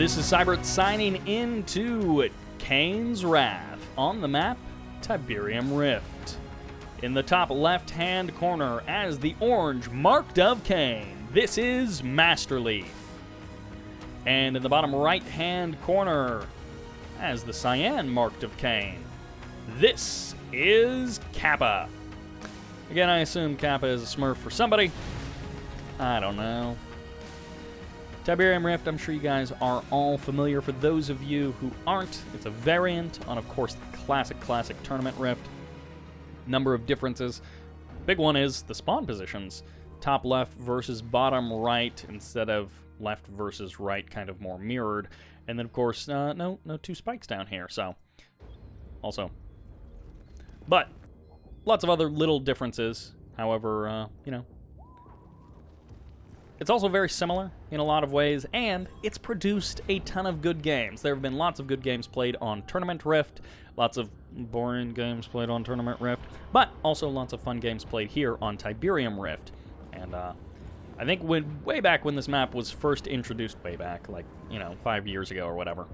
This is Sybert signing into Kane's Wrath on the map Tiberium Rift. In the top left-hand corner as the orange Marked of Kane, this is MasterLeaf. And in the bottom right-hand corner as the cyan Marked of Kane, this is Kappa. Again, I assume Kappa is a smurf for somebody. I don't know. Tiberium Rift, I'm sure you guys are all familiar. For those of you who aren't, it's a variant on, of course, the classic Tournament Rift. Number of differences. Big one is the spawn positions. Top left versus bottom right instead of left versus right, kind of more mirrored. And then, of course, no two spikes down here, so also. But lots of other little differences. However, it's also very similar in a lot of ways, and it's produced a ton of good games. There have been lots of good games played on Tournament Rift, lots of boring games played on Tournament Rift, but also lots of fun games played here on Tiberium Rift. And I think way back when this map was first introduced, way back, 5 years ago or whatever,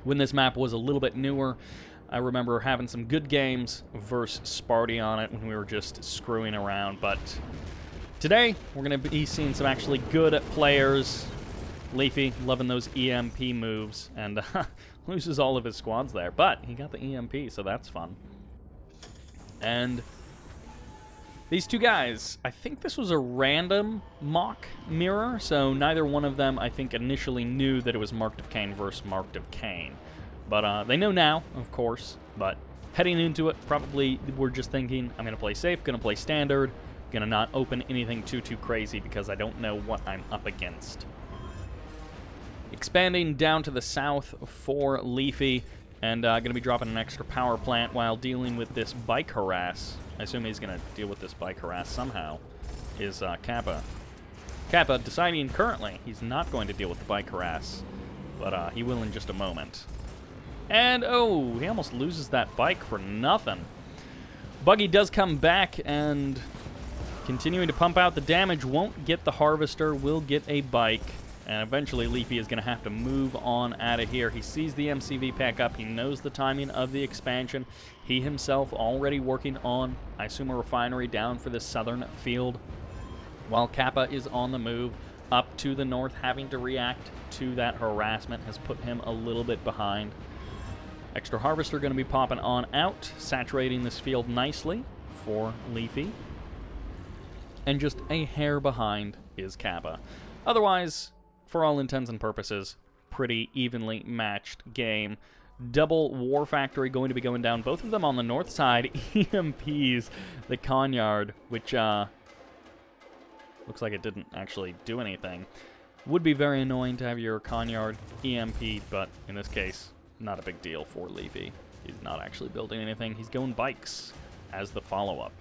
when this map was a little bit newer, I remember having some good games versus Sparty on it when we were just screwing around, but today, we're going to be seeing some actually good players. Leafy, loving those EMP moves, and loses all of his squads there. But he got the EMP, so that's fun. And these two guys, I think this was a random MoK mirror, so neither one of them, I think, initially knew that it was Marked of Kane versus Marked of Kane. But they know now, of course, but heading into it, probably we're just thinking, I'm going to play safe, going to play standard, gonna not open anything too crazy because I don't know what I'm up against. Expanding down to the south for Leafy, and gonna be dropping an extra power plant while dealing with this bike harass. I assume he's gonna deal with this bike harass somehow, is Kappa. Kappa deciding currently he's not going to deal with the bike harass, but he will in just a moment. And, oh, he almost loses that bike for nothing. Buggy does come back, and continuing to pump out the damage, won't get the harvester, will get a bike, and eventually Leafy is going to have to move on out of here. He sees the MCV pack up, he knows the timing of the expansion. He himself already working on, I assume, a refinery down for the southern field, while Kappa is on the move up to the north, having to react to that harassment has put him a little bit behind. Extra harvester going to be popping on out, saturating this field nicely for Leafy. And just a hair behind is Kappa. Otherwise, for all intents and purposes, pretty evenly matched game. Double War Factory going to be going down, both of them on the north side. EMPs the Conyard, which looks like it didn't actually do anything. Would be very annoying to have your Conyard EMP'd, but in this case, not a big deal for Leafy. He's not actually building anything. He's going bikes as the follow-up.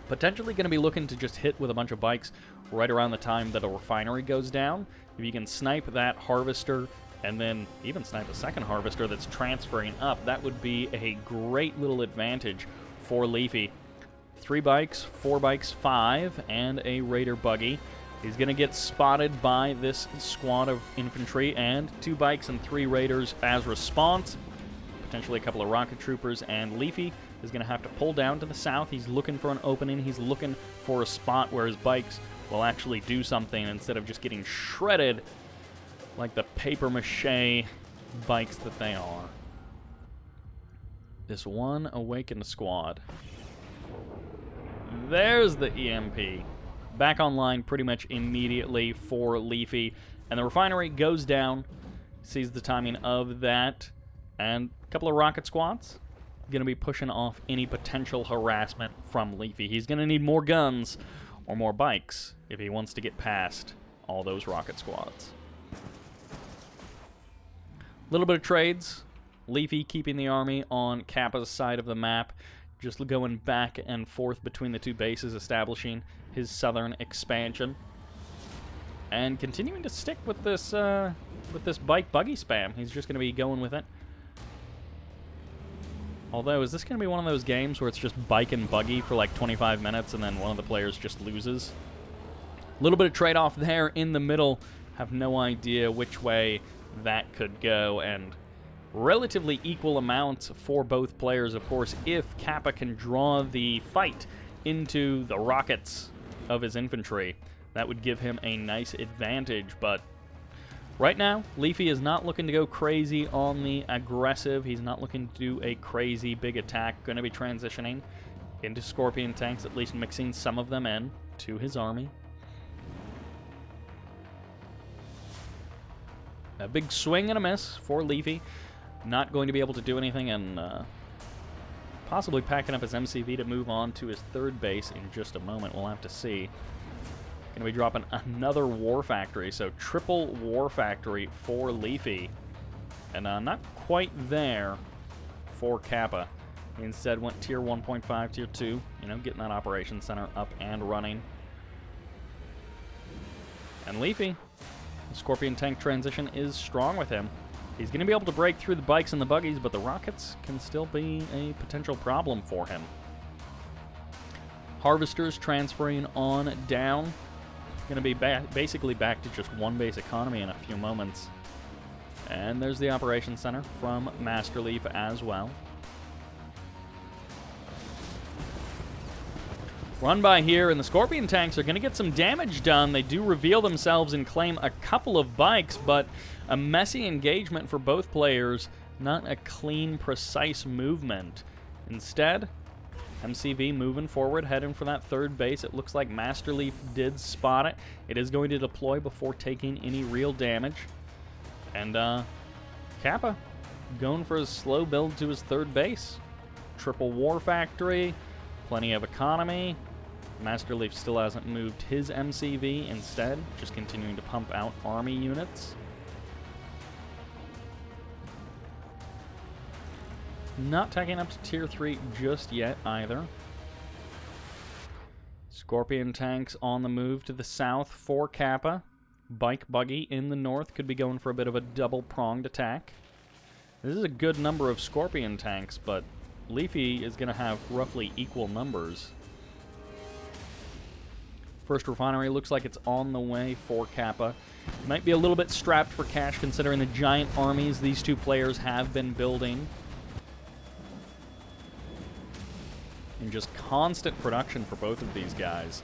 Potentially going to be looking to just hit with a bunch of bikes right around the time that a refinery goes down. If you can snipe that harvester and then even snipe a second harvester that's transferring up, that would be a great little advantage for Leafy. 3 bikes, 4 bikes, 5, and a raider buggy. He's going to get spotted by this squad of infantry, and 2 bikes and 3 raiders as response. Potentially a couple of rocket troopers, and Leafy is going to have to pull down to the south. He's looking for an opening. He's looking for a spot where his bikes will actually do something instead of just getting shredded like the papier-mâché bikes that they are. This one awakened squad. There's the EMP. Back online pretty much immediately for Leafy. And the refinery goes down. Sees the timing of that. And a couple of rocket squads. Going to be pushing off any potential harassment from Leafy. He's going to need more guns or more bikes if he wants to get past all those rocket squads. A little bit of trades. Leafy keeping the army on Kappa's side of the map, just going back and forth between the 2 bases, establishing his southern expansion, and continuing to stick with this bike buggy spam. He's just going to be going with it. Although, is this going to be one of those games where it's just bike and buggy for like 25 minutes and then one of the players just loses? A little bit of trade-off there in the middle have no idea which way that could go, and relatively equal amounts for both players, of course, if Kappa can draw the fight into the rockets of his infantry. That would give him a nice advantage, but right now, Leafy is not looking to go crazy on the aggressive. He's not looking to do a crazy big attack. Going to be transitioning into Scorpion tanks, at least mixing some of them in to his army. A big swing and a miss for Leafy. Not going to be able to do anything, and possibly packing up his MCV to move on to his third base in just a moment. We'll have to see. Going to be dropping another War Factory, so triple War Factory for Leafy. And not quite there for Kappa. He instead went tier 1.5, tier 2, getting that operations center up and running. And Leafy, the Scorpion tank transition is strong with him. He's going to be able to break through the bikes and the buggies, but the rockets can still be a potential problem for him. Harvesters transferring on down. Going to be basically back to just one base economy in a few moments. And there's the operations center from MasterLeaf as well. Run by here, and the Scorpion tanks are going to get some damage done. They do reveal themselves and claim a couple of bikes, but a messy engagement for both players, not a clean, precise movement. Instead, MCV moving forward, heading for that third base. It looks like MasterLeaf did spot it. It is going to deploy before taking any real damage. And Kappa going for a slow build to his third base. Triple War Factory, plenty of economy. MasterLeaf still hasn't moved his MCV, instead just continuing to pump out army units. Not taking up to tier 3 just yet either. Scorpion tanks on the move to the south for Kappa. Bike buggy in the north could be going for a bit of a double-pronged attack. This is a good number of Scorpion tanks, but Leafy is going to have roughly equal numbers. First refinery looks like it's on the way for Kappa. Might be a little bit strapped for cash considering the giant armies these two players have been building. And just constant production for both of these guys.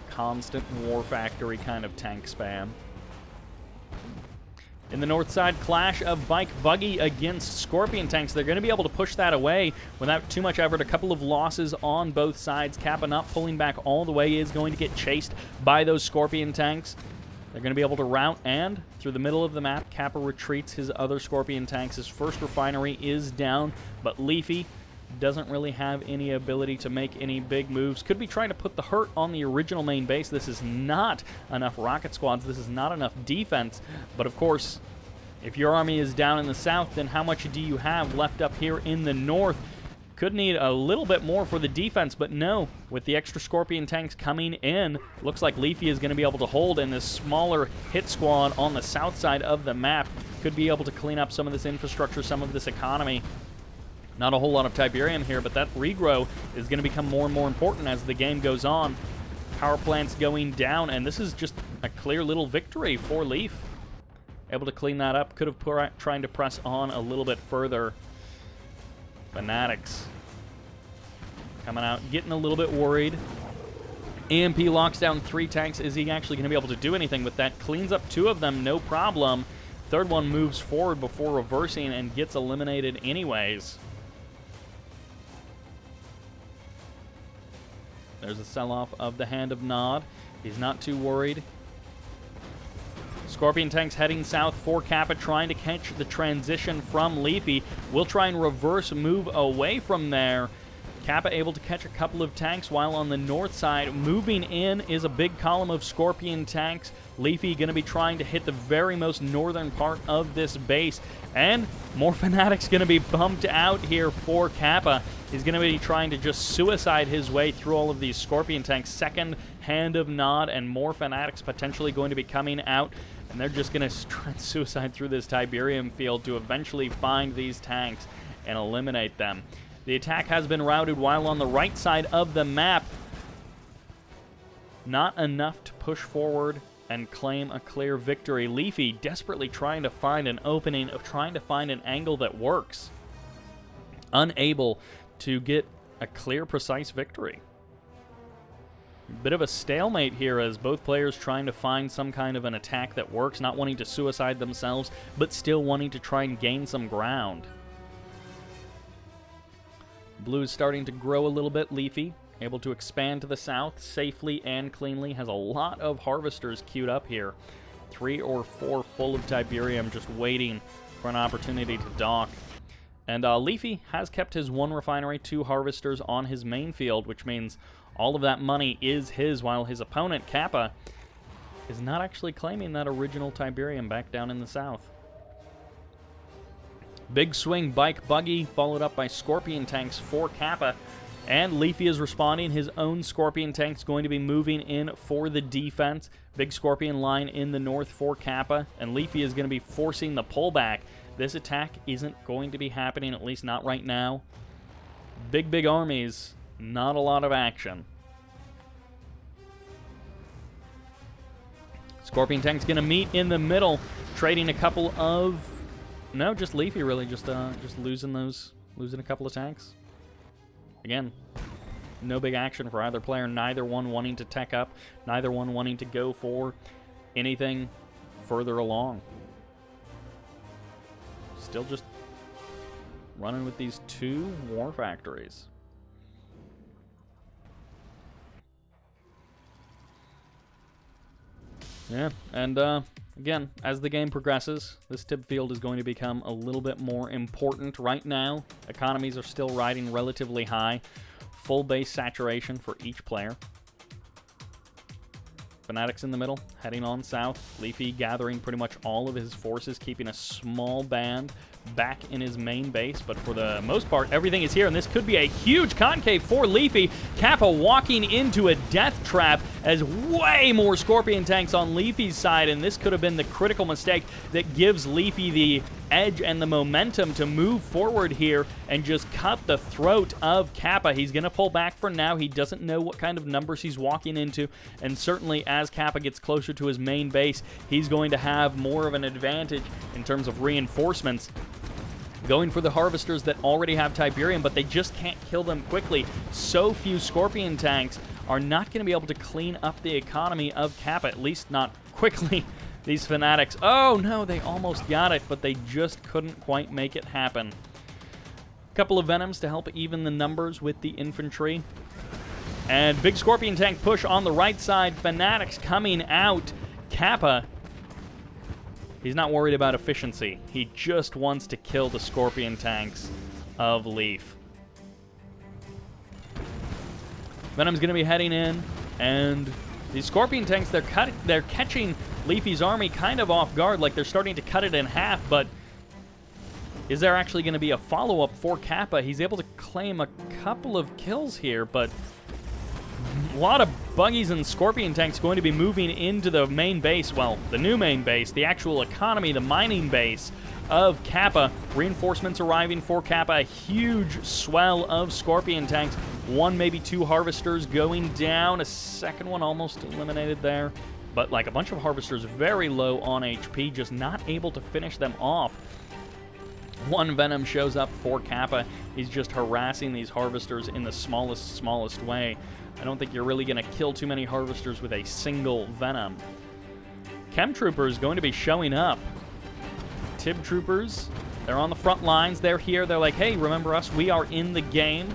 Constant War Factory kind of tank spam. In the north side, clash of bike buggy against Scorpion tanks. They're going to be able to push that away without too much effort. A couple of losses on both sides. Kappa not pulling back all the way, is going to get chased by those Scorpion tanks. They're going to be able to route, and through the middle of the map, Kappa retreats his other Scorpion tanks. His first refinery is down, but Leafy doesn't really have any ability to make any big moves. Could be trying to put the hurt on the original main base. This is not enough rocket squads. This is not enough defense. But of course, if your army is down in the south, then how much do you have left up here in the north? Could need a little bit more for the defense, but no. With the extra Scorpion tanks coming in, looks like Leafy is going to be able to hold, and this smaller hit squad on the south side of the map could be able to clean up some of this infrastructure, some of this economy. Not a whole lot of Tiberium here, but that regrow is going to become more and more important as the game goes on. Power plants going down, and this is just a clear little victory for Leaf. Able to clean that up. Could have trying to press on a little bit further. Fanatics coming out, getting a little bit worried. EMP locks down 3 tanks. Is he actually going to be able to do anything with that? Cleans up 2 of them, no problem. Third one moves forward before reversing and gets eliminated anyways. There's a sell-off of the Hand of Nod. He's not too worried. Scorpion tanks heading south for Kappa, trying to catch the transition from Leafy. We'll try and reverse move away from there. Kappa able to catch a couple of tanks, while on the north side, moving in is a big column of Scorpion tanks. Leafy going to be trying to hit the very most northern part of this base. And more Fanatics going to be bumped out here for Kappa. He's going to be trying to just suicide his way through all of these Scorpion tanks. Second Hand of Nod, and more Fanatics potentially going to be coming out. And they're just going to try and suicide through this Tiberium field to eventually find these tanks and eliminate them. The attack has been routed, while on the right side of the map, not enough to push forward and claim a clear victory. Leafy desperately trying to find an opening, trying to find an angle that works. Unable to get a clear, precise victory. Bit of a stalemate here as both players trying to find some kind of an attack that works, not wanting to suicide themselves, but still wanting to try and gain some ground. Blue is starting to grow a little bit. Leafy able to expand to the south safely and cleanly. Has a lot of harvesters queued up here. 3 or 4 full of Tiberium just waiting for an opportunity to dock. And Leafy has kept his 1 refinery, 2 harvesters on his main field, which means all of that money is his, while his opponent, Kappa, is not actually claiming that original Tiberium back down in the south. Big swing bike buggy, followed up by Scorpion tanks for Kappa. And Leafy is responding. His own Scorpion tank's going to be moving in for the defense. Big Scorpion line in the north for Kappa. And Leafy is going to be forcing the pullback. This attack isn't going to be happening, at least not right now. Big armies. Not a lot of action. Scorpion tank's going to meet in the middle, trading a couple of... No, just Leafy, really. Just losing a couple of tanks. Again, no big action for either player. Neither one wanting to tech up. Neither one wanting to go for anything further along. Still just running with these 2 war factories. Yeah, and again, as the game progresses, this Tib field is going to become a little bit more important. Right now, economies are still riding relatively high. Full base saturation for each player. Fanatics in the middle, heading on south. Leafy gathering pretty much all of his forces, keeping a small band back in his main base, but for the most part, everything is here, and this could be a huge concave for Leafy. Kappa walking into a death trap as way more Scorpion tanks on Leafy's side, and this could have been the critical mistake that gives Leafy the edge and the momentum to move forward here and just cut the throat of Kappa. He's going to pull back for now. He doesn't know what kind of numbers he's walking into, and certainly as Kappa gets closer to his main base, he's going to have more of an advantage in terms of reinforcements. Going for the harvesters that already have Tiberium, but they just can't kill them quickly. So few Scorpion tanks are not going to be able to clean up the economy of Kappa, at least not quickly. These Fanatics, oh no, they almost got it, but they just couldn't quite make it happen. A couple of Venoms to help even the numbers with the infantry. And big Scorpion tank push on the right side. Fanatics coming out. Kappa, he's not worried about efficiency. He just wants to kill the Scorpion tanks of Leaf. Venom's going to be heading in, and these Scorpion tanks, they're catching Leafy's army kind of off guard, like they're starting to cut it in half, but is there actually going to be a follow-up for Kappa? He's able to claim a couple of kills here, but a lot of buggies and Scorpion tanks going to be moving into the main base, well, the new main base, the actual economy, the mining base of Kappa. Reinforcements arriving for Kappa, a huge swell of Scorpion tanks. 1, maybe 2 harvesters going down, a second one almost eliminated there. But like a bunch of harvesters very low on HP, just not able to finish them off. 1 Venom shows up for Kappa. He's just harassing these harvesters in the smallest way. I don't think you're really going to kill too many harvesters with a single Venom. Chem Troopers going to be showing up. Tib Troopers, they're on the front lines. They're here. They're like, hey, remember us? We are in the game.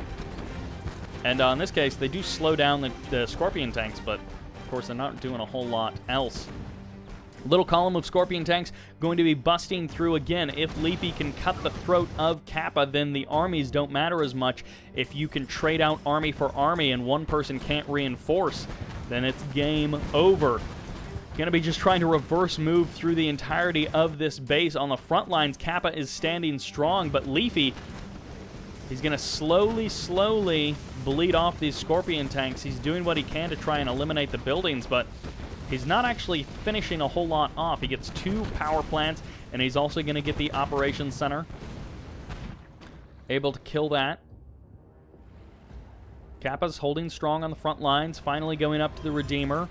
And in this case, they do slow down the Scorpion tanks, but of course they're not doing a whole lot else. Little column of Scorpion tanks going to be busting through again. If Leafy can cut the throat of Kappa, then the armies don't matter as much. If you can trade out army for army and one person can't reinforce, then it's game over. Going to be just trying to reverse move through the entirety of this base. On the front lines, Kappa is standing strong, but Leafy, he's going to slowly bleed off these Scorpion tanks. He's doing what he can to try and eliminate the buildings, but he's not actually finishing a whole lot off. He gets 2 power plants, and he's also going to get the operations center. Able to kill that. Kappa's holding strong on the front lines, finally going up to the Redeemer.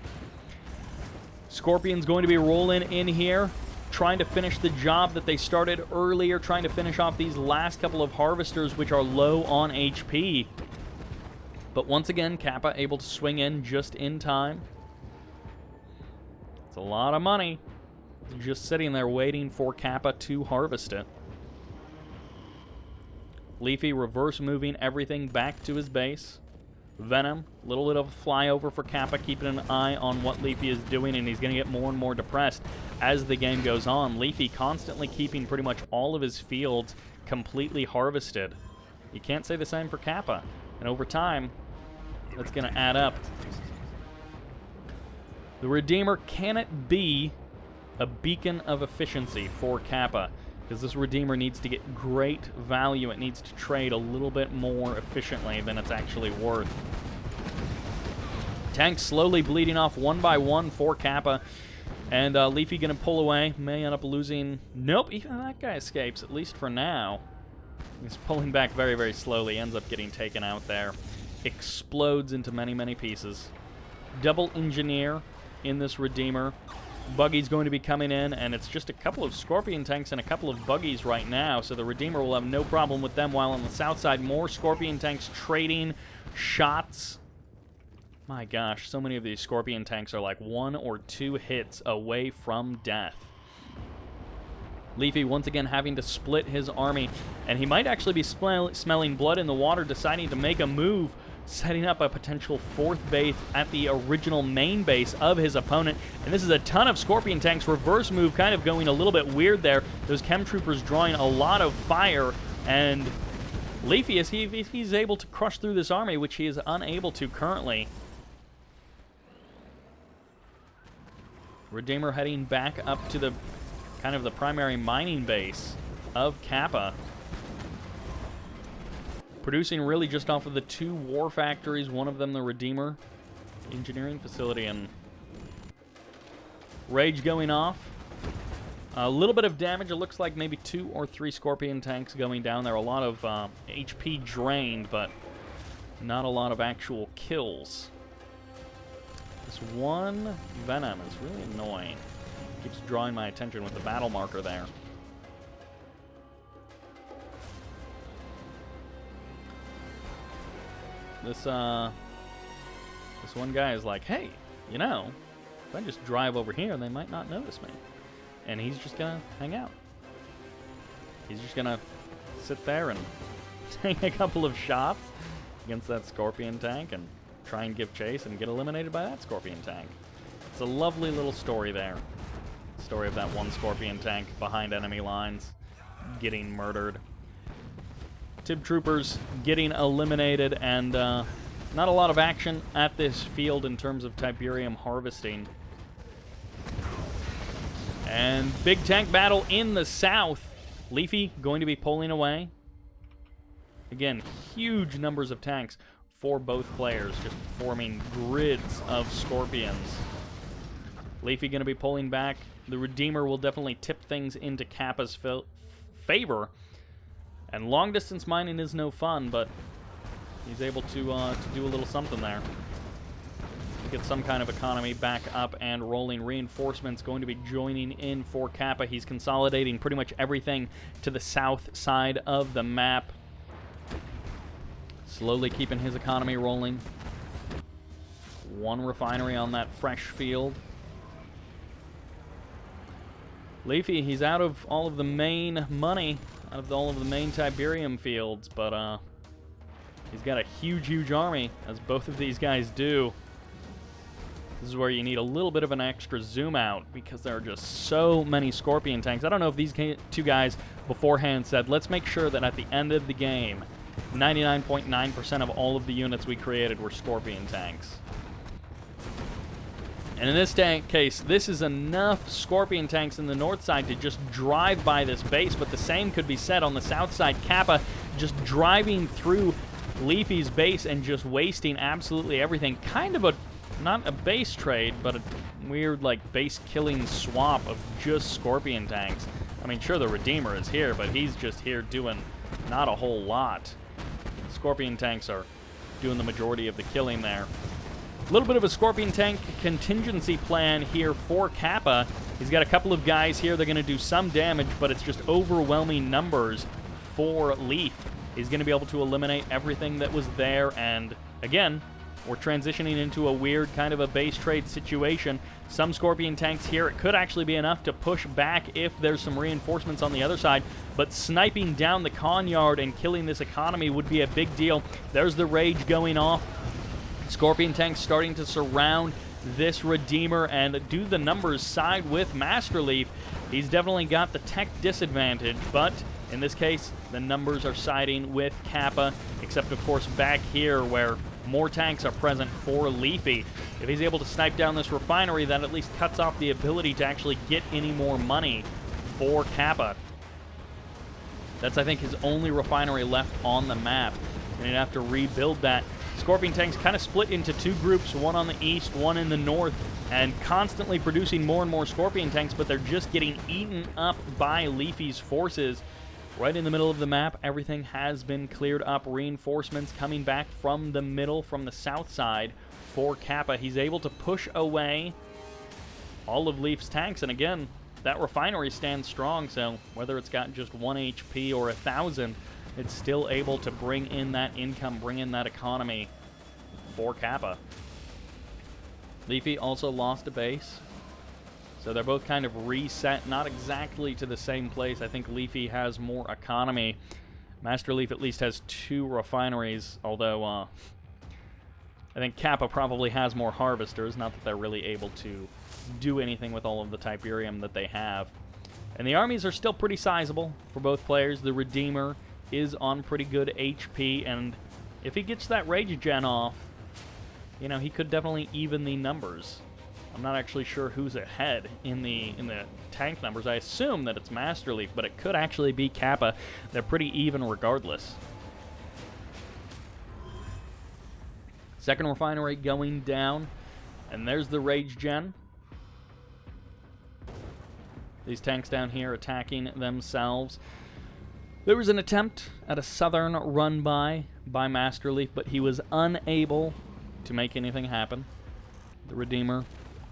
Scorpion's going to be rolling in here, trying to finish the job that they started earlier, trying to finish off these last couple of harvesters, which are low on HP. But once again, Kappa able to swing in just in time. It's a lot of money just sitting there waiting for Kappa to harvest it. Leafy reverse moving everything back to his base. Venom, a little bit of a flyover for Kappa, keeping an eye on what Leafy is doing, and he's going to get more and more depressed as the game goes on. Leafy constantly keeping pretty much all of his fields completely harvested. You can't say the same for Kappa, and over time, that's going to add up. The Redeemer, can it be a beacon of efficiency for Kappa? Because this Redeemer needs to get great value. It needs to trade a little bit more efficiently than it's actually worth. Tanks slowly bleeding off one by one for Kappa. And Leafy going to pull away. May end up losing... Nope, even that guy escapes, at least for now. He's pulling back very, very slowly. Ends up getting taken out there. Explodes into many, many pieces. Double Engineer in this Redeemer. Buggy's going to be coming in, and it's just a couple of Scorpion tanks and a couple of buggies right now, so the Redeemer will have no problem with them, while on the south side, more Scorpion tanks trading shots. My gosh, so many of these Scorpion tanks are like 1 or 2 hits away from death. Leafy once again having to split his army, and he might actually be smelling blood in the water, deciding to make a move, setting up a potential 4th base at the original main base of his opponent. And this is a ton of Scorpion tanks. Reverse move kind of going a little bit weird there. Those Chem Troopers drawing a lot of fire. And Leafy, if he's able to crush through this army, which he is unable to currently. Redeemer heading back up to the kind of the primary mining base of Kappa. Producing really just off of the 2 war factories, one of them the Redeemer engineering facility, and Rage going off. A little bit of damage. It looks like maybe 2 or 3 Scorpion tanks going down there. A lot of HP drained, but not a lot of actual kills. This one Venom is really annoying. Keeps drawing my attention with the battle marker there. This one guy is like, hey, you know, if I just drive over here, they might not notice me. And he's just gonna hang out. He's just gonna sit there and take a couple of shots against that Scorpion tank and try and give chase and get eliminated by that Scorpion tank. It's a lovely little story there. Story of that one Scorpion tank behind enemy lines getting murdered. Tib Troopers getting eliminated, and not a lot of action at this field in terms of Tiberium harvesting. And big tank battle in the south. Leafy going to be pulling away. Again, huge numbers of tanks for both players, just forming grids of Scorpions. Leafy going to be pulling back. The Redeemer will definitely tip things into Kappa's favor. And long-distance mining is no fun, but he's able to do a little something there. Get some kind of economy back up and rolling. Reinforcements going to be joining in for Kappa. He's consolidating pretty much everything to the south side of the map. Slowly keeping his economy rolling. 1 refinery on that fresh field. Leafy, he's out of all of the main money, out of all of the main Tiberium fields, but he's got a huge, huge army, as both of these guys do. This is where you need a little bit of an extra zoom out, because there are just so many Scorpion tanks. I don't know if these 2 guys beforehand said, let's make sure that at the end of the game, 99.9% of all of the units we created were Scorpion tanks. And in this case, this is enough Scorpion tanks in the north side to just drive by this base, but the same could be said on the south side. Kappa just driving through Leafy's base and just wasting absolutely everything. Kind of a, not a base trade, but a weird, like, base-killing swap of just Scorpion tanks. I mean, sure, the Redeemer is here, but he's just here doing not a whole lot. Scorpion tanks are doing the majority of the killing there. A little bit of a Scorpion tank contingency plan here for Kappa. He's got a couple of guys here. They're going to do some damage, but it's just overwhelming numbers for Leaf. He's going to be able to eliminate everything that was there, and again, we're transitioning into a weird kind of a base trade situation. Some Scorpion tanks here, it could actually be enough to push back if there's some reinforcements on the other side, but sniping down the con yard and killing this economy would be a big deal. There's the rage going off. Scorpion tanks starting to surround this Redeemer, and do the numbers side with MasterLeaf. He's definitely got the tech disadvantage, but in this case, the numbers are siding with Kappa, except of course back here where more tanks are present for Leafy. If he's able to snipe down this refinery, that at least cuts off the ability to actually get any more money for Kappa. That's, I think, his only refinery left on the map, and he'd have to rebuild that. Scorpion tanks kind of split into two groups, one on the east, one in the north, and constantly producing more and more Scorpion tanks, but they're just getting eaten up by Leafy's forces. Right in the middle of the map, everything has been cleared up. Reinforcements coming back from the middle, from the south side for Kappa. He's able to push away all of Leaf's tanks, and again, that refinery stands strong, so whether it's got just 1 HP or 1,000, it's still able to bring in that income, bring in that economy for Kappa. Leafy also lost a base, so they're both kind of reset, not exactly to the same place. I think Leafy has more economy. MasterLeaf at least has 2 refineries, although I think Kappa probably has more harvesters, not that they're really able to do anything with all of the Tiberium that they have. And the armies are still pretty sizable for both players. The Redeemer is on pretty good HP, and if he gets that Rage Gen off, you know, he could definitely even the numbers. I'm not actually sure who's ahead in the tank numbers. I assume that it's MasterLeaf, but it could actually be Kappa. They're pretty even regardless. Second refinery going down, and there's the Rage Gen. These tanks down here attacking themselves. There was an attempt at a southern run-by MasterLeaf, but he was unable to make anything happen. The Redeemer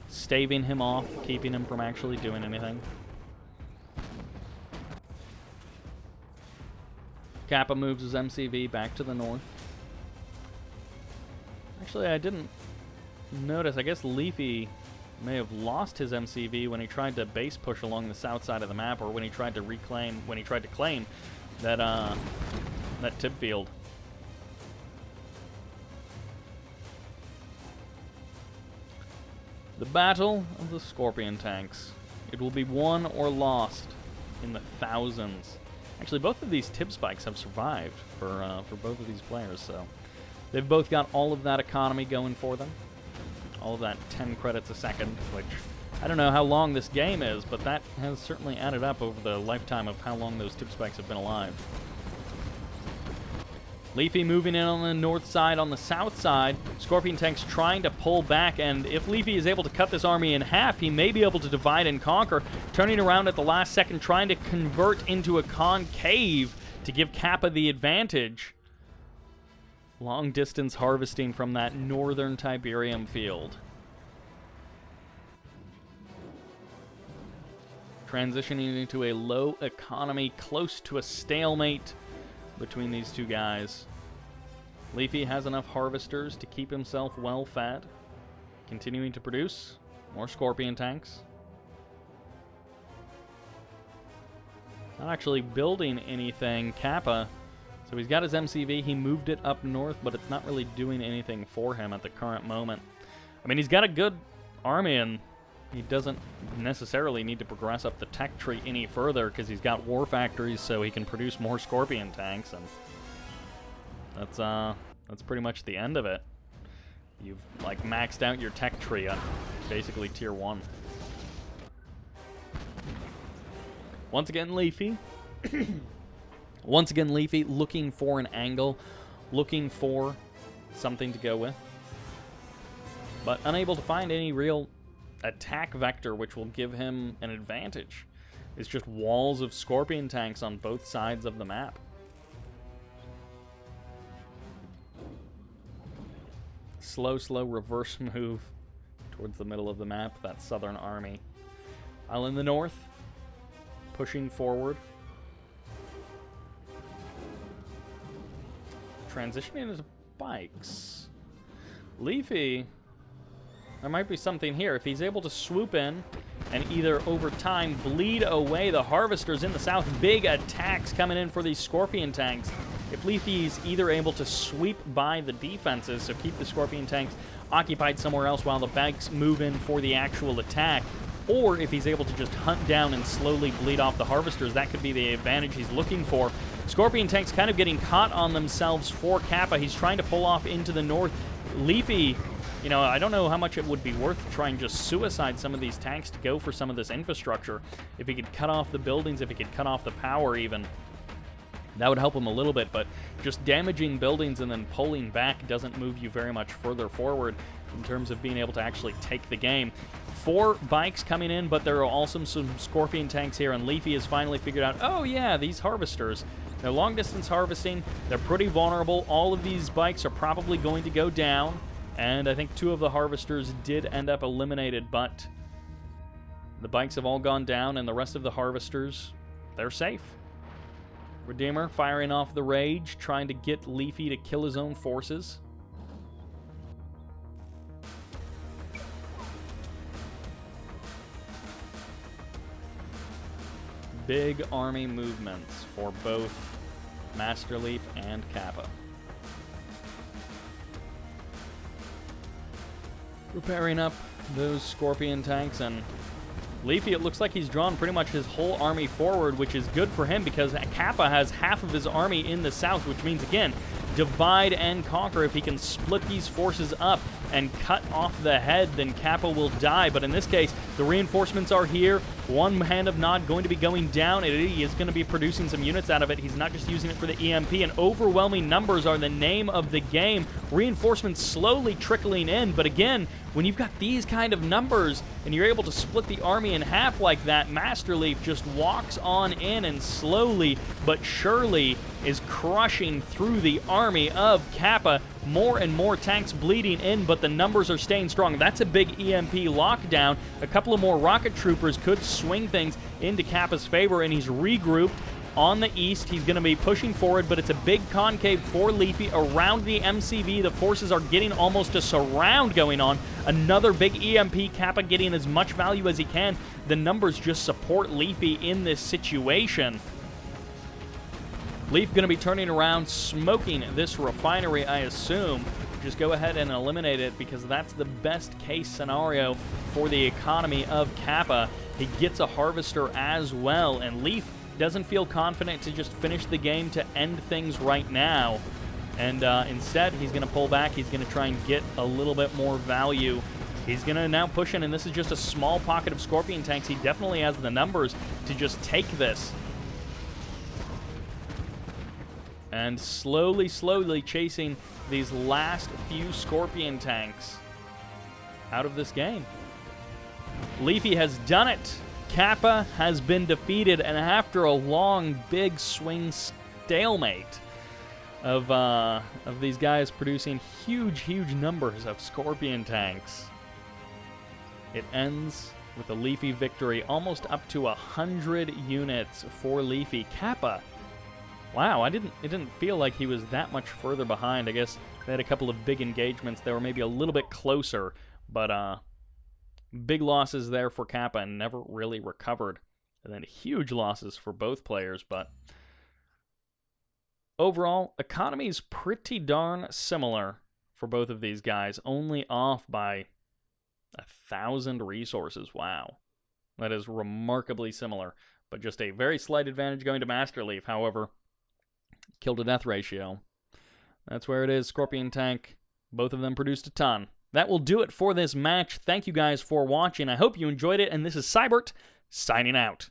staving him off, keeping him from actually doing anything. Kappa moves his MCV back to the north. Actually, I didn't notice. I guess Leafy may have lost his MCV when he tried to base push along the south side of the map, or when he tried to claim that that Tib field. The Battle of the Scorpion Tanks. It will be won or lost in the thousands. Actually, both of these Tib spikes have survived for both of these players, so they've both got all of that economy going for them. All of that 10 credits a second, which I don't know how long this game is, but that has certainly added up over the lifetime of how long those Tib spikes have been alive. Leafy moving in on the north side. On the south side, Scorpion tanks trying to pull back, and if Leafy is able to cut this army in half, he may be able to divide and conquer, turning around at the last second, trying to convert into a concave to give Kappa the advantage. Long distance harvesting from that northern Tiberium field. Transitioning into a low economy, close to a stalemate between these two guys. Leafy has enough harvesters to keep himself well fed, continuing to produce more Scorpion tanks. Not actually building anything, Kappa. So he's got his MCV, he moved it up north, but it's not really doing anything for him at the current moment. I mean, he's got a good army, and he doesn't necessarily need to progress up the tech tree any further because he's got war factories, so he can produce more Scorpion tanks, and that's pretty much the end of it. You've like maxed out your tech tree at basically tier 1. Once again, Leafy. Once again, Leafy looking for an angle, looking for something to go with, but unable to find any real attack vector which will give him an advantage. It's just walls of Scorpion tanks on both sides of the map. Slow reverse move towards the middle of the map, that southern army. While in the north, pushing forward. Transitioning into bikes. Leafy, there might be something here. If he's able to swoop in and either over time bleed away the harvesters in the south, big attacks coming in for these scorpion tanks. If Leafy's either able to sweep by the defenses, so keep the scorpion tanks occupied somewhere else while the bikes move in for the actual attack, or if he's able to just hunt down and slowly bleed off the harvesters, that could be the advantage he's looking for. Scorpion tanks kind of getting caught on themselves for Kappa. He's trying to pull off into the north. Leafy, you know, I don't know how much it would be worth to try and just suicide some of these tanks to go for some of this infrastructure. If he could cut off the buildings, if he could cut off the power even, that would help him a little bit, but just damaging buildings and then pulling back doesn't move you very much further forward in terms of being able to actually take the game. 4 bikes coming in, but there are also some scorpion tanks here, and Leafy has finally figured out, oh yeah, these harvesters, they're long-distance harvesting, they're pretty vulnerable. All of these bikes are probably going to go down, and I think 2 of the harvesters did end up eliminated, but the bikes have all gone down, and the rest of the harvesters, they're safe. Redeemer firing off the rage, trying to get Leafy to kill his own forces. Big army movements for both MasterLeaf and Kappa. Repairing up those scorpion tanks, and Leafy, it looks like he's drawn pretty much his whole army forward, which is good for him because Kappa has half of his army in the south, which means, again, divide and conquer. If he can split these forces up and cut off the head, then Kappa will die. But in this case, the reinforcements are here. One hand of Nod going to be going down, and he is going to be producing some units out of it. He's not just using it for the EMP, and overwhelming numbers are the name of the game. Reinforcements slowly trickling in, but again, when you've got these kind of numbers and you're able to split the army in half like that, MasterLeaf just walks on in and slowly but surely is crushing through the army of Kappa. More and more tanks bleeding in, but the numbers are staying strong. That's a big EMP lockdown. A couple of more rocket troopers could swing things into Kappa's favor, and he's regrouped on the east. He's going to be pushing forward, but it's a big concave for Leafy around the MCV. The forces are getting almost a surround going on. Another big EMP, Kappa getting as much value as he can. The numbers just support Leafy in this situation. Leaf going to be turning around, smoking this refinery, I assume. Just go ahead and eliminate it because that's the best case scenario for the economy of Kappa. He gets a harvester as well, and Leaf doesn't feel confident to just finish the game to end things right now. And instead, he's going to pull back. He's going to try and get a little bit more value. He's going to now push in, and this is just a small pocket of Scorpion tanks. He definitely has the numbers to just take this. And slowly chasing these last few Scorpion tanks out of this game. Leafy has done it. Kappa has been defeated, and after a long, big swing stalemate of these guys producing huge numbers of Scorpion tanks, it ends with a Leafy victory, almost up to 100 units for Leafy. Kappa, wow, it didn't feel like he was that much further behind. I guess they had a couple of big engagements. They were maybe a little bit closer, but big losses there for Kappa and never really recovered. And then huge losses for both players, but overall, economy is pretty darn similar for both of these guys, only off by 1,000 resources. Wow. That is remarkably similar, but just a very slight advantage going to MasterLeaf. However, kill to death ratio, that's where it is. Scorpion tank, both of them produced a ton. That will do it for this match. Thank you guys for watching. I hope you enjoyed it, and this is Sybert signing out.